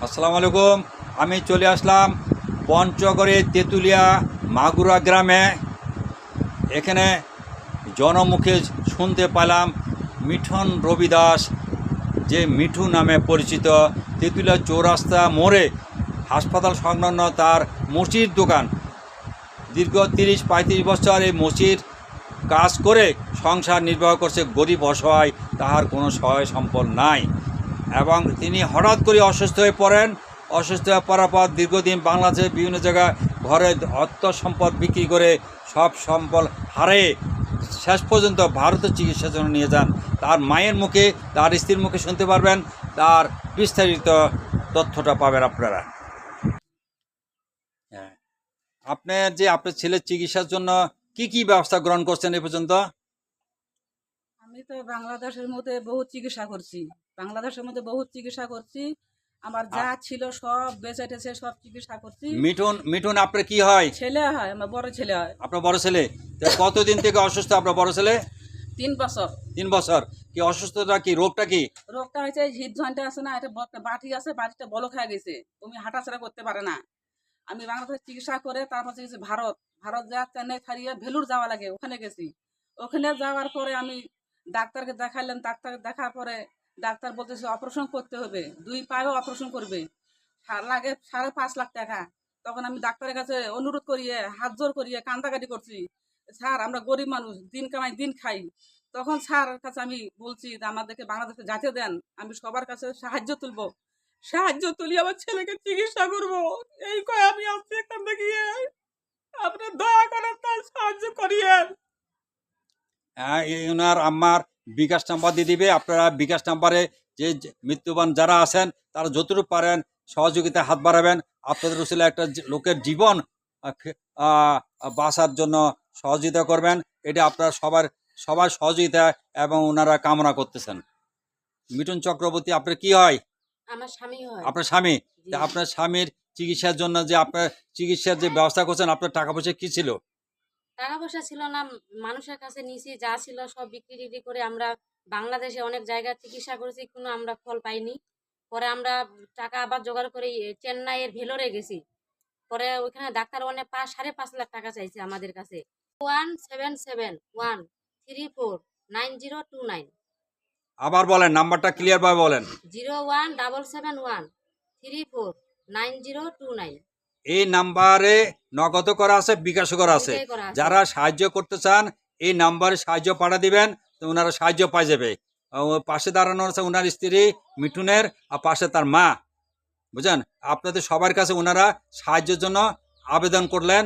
আসসালামু আলাইকুম। আমি চলে আসলাম পঞ্চগড়ে তেঁতুলিয়া মাগুরা গ্রামে। এখানে জনমুখে শুনতে পেলাম মিঠুন রবিদাস, যে মিঠু নামে পরিচিত, তেঁতুলিয়া চৌরাস্তা মোড়ে হাসপাতাল সংলগ্ন তার মুচির দোকান। দীর্ঘ ৩০-৩৫ বছর এই মুচির কাজ করে সংসার নির্বাহ করছে। গরিব অসহায়, তাহার কোনো সহায় সম্পদ নাই এবং তিনি হঠাৎ করে অসুস্থ হয়ে পড়েন। অসুস্থ হয়ে পড়ার পর দীর্ঘদিন বাংলাদেশের বিভিন্ন জায়গায় ঘরে অর্থ সম্পদ বিক্রি করে সব সম্পদ হারে শেষ পর্যন্ত ভারতে চিকিৎসার জন্য নিয়ে যান। তার মায়ের মুখে, তার স্ত্রীর মুখে শুনতে পারবেন, তার বিস্তারিত তথ্যটা পাবেন আপনারা। হ্যাঁ, আপনার ছেলের চিকিৎসার জন্য কি ব্যবস্থা গ্রহণ করছেন এ পর্যন্ত? আমি তো বাংলাদেশের মধ্যে বহুত চিকিৎসা করছি। আমার যা ছিল সব বেঁচে টেছে সব চিকিৎসা করছি। মিঠুন আপনার কি হয়? ছেলে হয়, আমার বড় ছেলে হয়। আপনার বড় ছেলে? তা কতদিন থেকে অসুস্থ আপনার বড় ছেলে? 3 বছর। 3 বছর। কি অসুস্থতা, কি রোগটা কি? রোগটা হয়েছে হিট জয়েন্টে আছে না, এটা বাটি আছে, বাটিটা বলক হয়ে গেছে, তুমি হাঁটাচলা করতে পারে না। আমি বাংলাদেশে চিকিৎসা করে তারপর গেছি ভারত যা চেন্নাই ছাড়িয়ে ভেলুর যাওয়া লাগে, ওখানে গেছি। ওখানে যাওয়ার পরে আমি ডাক্তারকে দেখাইলাম। ডাক্তার দেখার পরে ডাক্তার বলতেছে অপারেশন করতে হবে, 2 পায়েও অপারেশন করবে, লাগে 5.5 লাখ টাকা। তখন আমি ডাক্তারের কাছে অনুরোধ করিয়ে, হাত জোর করিয়ে কান্দাকাটি করছি, স্যার আমরা গরিব মানুষ, দিন কামাই দিন খাই। তখন স্যারের কাছে আমি বলছি যে আমাদেরকে বাংলাদেশে যাতে দেন, আমি সবার কাছে সাহায্য তুলি আমার ছেলেকে চিকিৎসা করব। এই কয় আমি আসছি এখান থেকে। আপনার দয়া করে তার সাহায্য করিয়েন। হ্যাঁ, ওনার আম্মার বিকাশ নাম্বার দিয়ে দিবে। আপনারা বিকাশ নাম্বারে যে মৃত্যুবান যারা আছেন তারা যতটুকু পারেন সহযোগিতায় হাত বাড়াবেন। আপনাদের উচিত একটা লোকের জীবন বাঁচার জন্য সহযোগিতা করবেন। এটা আপনারা সবার সহযোগিতা এবং ওনারা কামনা করতেছেন। মিঠুন চক্রবর্তী আপনার কি হয়? আমার স্বামী হয়। আপনার স্বামী? জি। তা আপনার স্বামীর চিকিৎসার জন্য যে আপনার চিকিৎসার যে ব্যবস্থা করছেন, আপনার টাকা পয়সা কি ছিল? টাকা পয়সা ছিল না, মানুষের কাছে নিয়েছি, যা ছিল সব বিক্রি টিক্রি করে আমরা বাংলাদেশে অনেক জায়গায় চিকিৎসা করেছি, কোনো আমরা ফল পাইনি। পরে আমরা টাকা আবার জোগাড় করে চেন্নাইয়ের ভেলোরে গেছি। পরে ওইখানে ডাক্তার 5.5 লাখ টাকা চাইছে আমাদের কাছে। 1771349029। আবার বলেন, নাম্বারটা ক্লিয়ার ভাবে বলেন। 01771349029। এই নাম্বারে নগদ করা আছে, বিকাশও করা আছে। দুইটাই করা আছে। যারা সাহায্য করতে চান এই নাম্বারে সাহায্য পাঠা দিবেন, তো ওনারা সাহায্য পাই যাবে। পাশে দাঁড়ানো আছে ওনার স্ত্রী মিঠুনের, আর পাশে তার মা। বুঝলেন? আপনাদের সবার কাছে ওনারা সাহায্যের জন্য আবেদন করলেন।